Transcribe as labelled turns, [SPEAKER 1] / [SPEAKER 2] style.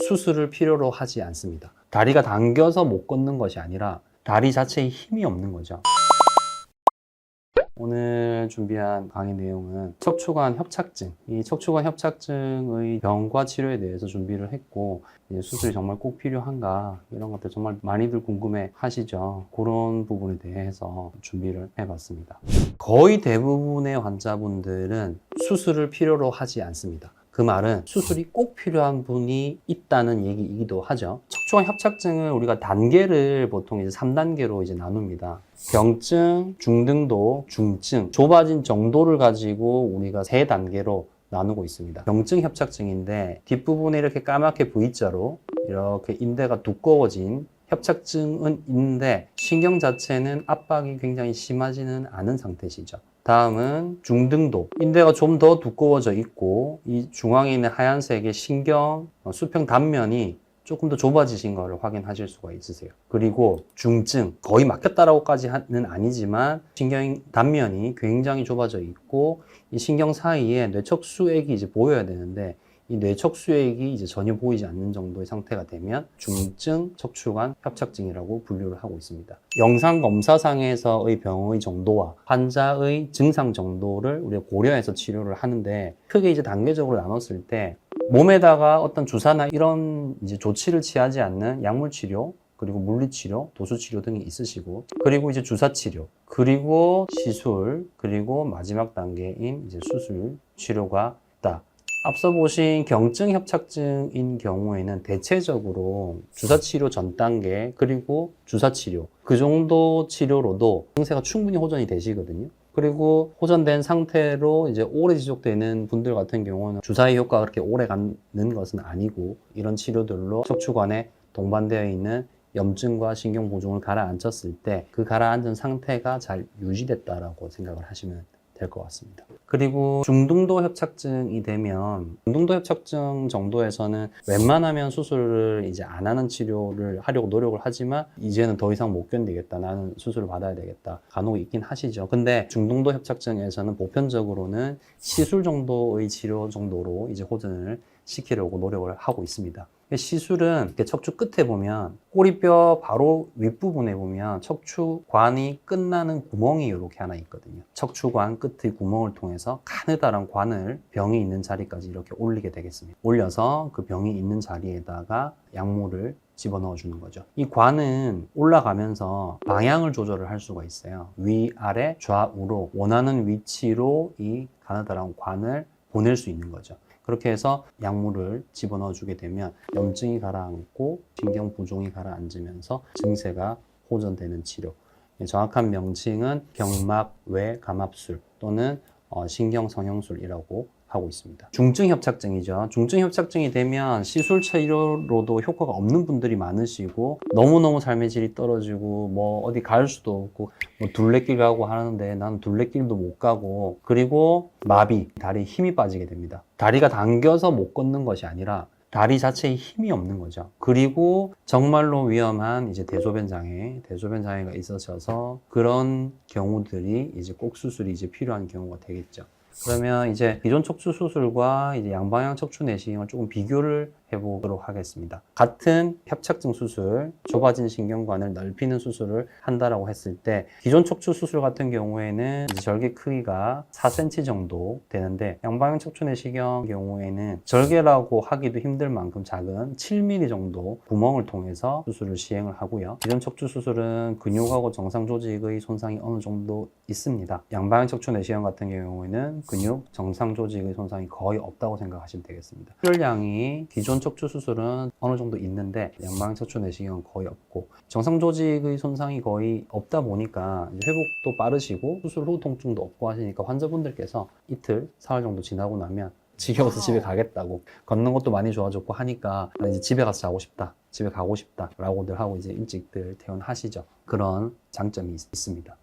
[SPEAKER 1] 수술을 필요로 하지 않습니다. 다리가 당겨서 못 걷는 것이 아니라 다리 자체에 힘이 없는 거죠. 오늘 준비한 강의 내용은 척추관 협착증, 이 척추관 협착증의 병과 치료에 대해서 준비를 했고, 수술이 정말 꼭 필요한가 이런 것들 정말 많이들 궁금해 하시죠. 그런 부분에 대해서 준비를 해봤습니다. 거의 대부분의 환자분들은 수술을 필요로 하지 않습니다. 그 말은 수술이 꼭 필요한 분이 있다는 얘기이기도 하죠. 척추관 협착증을 우리가 단계를 보통 이제 3단계로 이제 나눕니다. 병증, 중등도, 중증, 좁아진 정도를 가지고 우리가 3단계로 나누고 있습니다. 병증 협착증인데 뒷부분에 이렇게 까맣게 V자로 이렇게 인대가 두꺼워진 협착증은 있는데 신경 자체는 압박이 굉장히 심하지는 않은 상태시죠. 다음은 중등도, 인대가 좀 더 두꺼워져 있고 이 중앙에 있는 하얀색의 신경 수평 단면이 조금 더 좁아지신 것을 확인하실 수가 있으세요. 그리고 중증, 거의 막혔다라고까지는 아니지만 신경 단면이 굉장히 좁아져 있고 이 신경 사이에 뇌척수액이 이제 보여야 되는데 이 뇌척수액이 이제 전혀 보이지 않는 정도의 상태가 되면 중증 척추관 협착증이라고 분류를 하고 있습니다. 영상 검사상에서의 병의 정도와 환자의 증상 정도를 우리가 고려해서 치료를 하는데 크게 이제 단계적으로 나눴을 때 몸에다가 어떤 주사나 이런 이제 조치를 취하지 않는 약물 치료, 그리고 물리치료, 도수치료 등이 있으시고, 그리고 이제 주사치료, 그리고 시술, 그리고 마지막 단계인 이제 수술 치료가 있다. 앞서 보신 경증 협착증인 경우에는 대체적으로 주사치료 전 단계, 그리고 주사치료, 그 정도 치료로도 증세가 충분히 호전이 되시거든요. 그리고 호전된 상태로 이제 오래 지속되는 분들 같은 경우는 주사의 효과가 그렇게 오래 가는 것은 아니고 이런 치료들로 척추관에 동반되어 있는 염증과 신경 보종을 가라앉혔을 때 그 가라앉은 상태가 잘 유지됐다라고 생각을 하시면 될 것 같습니다. 그리고 중등도 협착증이 되면 중등도 협착증 정도에서는 웬만하면 수술을 이제 안 하는 치료를 하려고 노력을 하지만 이제는 더 이상 못 견디겠다, 나는 수술을 받아야 되겠다, 간혹 있긴 하시죠. 근데 중등도 협착증에서는 보편적으로는 시술 정도의 치료 정도로 이제 호전을 시키려고 노력을 하고 있습니다. 시술은 척추 끝에 보면 꼬리뼈 바로 윗부분에 보면 척추관이 끝나는 구멍이 이렇게 하나 있거든요. 척추관 끝의 구멍을 통해서 가느다란 관을 병이 있는 자리까지 이렇게 올리게 되겠습니다. 올려서 그 병이 있는 자리에다가 약물을 집어넣어 주는 거죠. 이 관은 올라가면서 방향을 조절을 할 수가 있어요. 위, 아래, 좌우로 원하는 위치로 이 가느다란 관을 보낼 수 있는 거죠. 그렇게 해서 약물을 집어넣어 주게 되면 염증이 가라앉고 신경 부종이 가라앉으면서 증세가 호전되는 치료. 정확한 명칭은 경막외 감압술 또는 신경성형술이라고 하고 있습니다. 중증 협착증이죠. 중증 협착증이 되면 시술 치료로도 효과가 없는 분들이 많으시고 너무너무 삶의 질이 떨어지고 뭐 어디 갈 수도 없고 뭐 둘레길 가고 하는데 나는 둘레길도 못 가고, 그리고 마비, 다리에 힘이 빠지게 됩니다. 다리가 당겨서 못 걷는 것이 아니라 다리 자체에 힘이 없는 거죠. 그리고 정말로 위험한 이제 대소변 장애가 있어져서 그런 경우들이 이제 꼭 수술이 이제 필요한 경우가 되겠죠. 그러면 이제 기존 척추 수술과 이제 양방향 척추 내시경을 조금 비교를 해보도록 하겠습니다. 같은 협착증 수술, 좁아진 신경관을 넓히는 수술을 한다라고 했을 때 기존 척추 수술 같은 경우에는 이제 절개 크기가 4cm 정도 되는데 양방향 척추 내시경 경우에는 절개라고 하기도 힘들 만큼 작은 7mm 정도 구멍을 통해서 수술을 시행을 하고요. 기존 척추 수술은 근육하고 정상 조직의 손상이 어느 정도 있습니다. 양방향 척추 내시경 같은 경우에는 근육, 정상 조직의 손상이 거의 없다고 생각하시면 되겠습니다. 출혈량이 기존 척추 수술은 어느 정도 있는데 양방향 척추 내시경은 거의 없고 정상 조직의 손상이 거의 없다 보니까 회복도 빠르시고 수술 후 통증도 없고 하시니까 환자분들께서 이틀, 사흘 정도 지나고 나면 지겨워서 집에 가겠다고, 걷는 것도 많이 좋아졌고 하니까 이제 집에 가서 자고 싶다, 집에 가고 싶다 라고들 하고 이제 일찍들 퇴원하시죠. 그런 장점이 있습니다.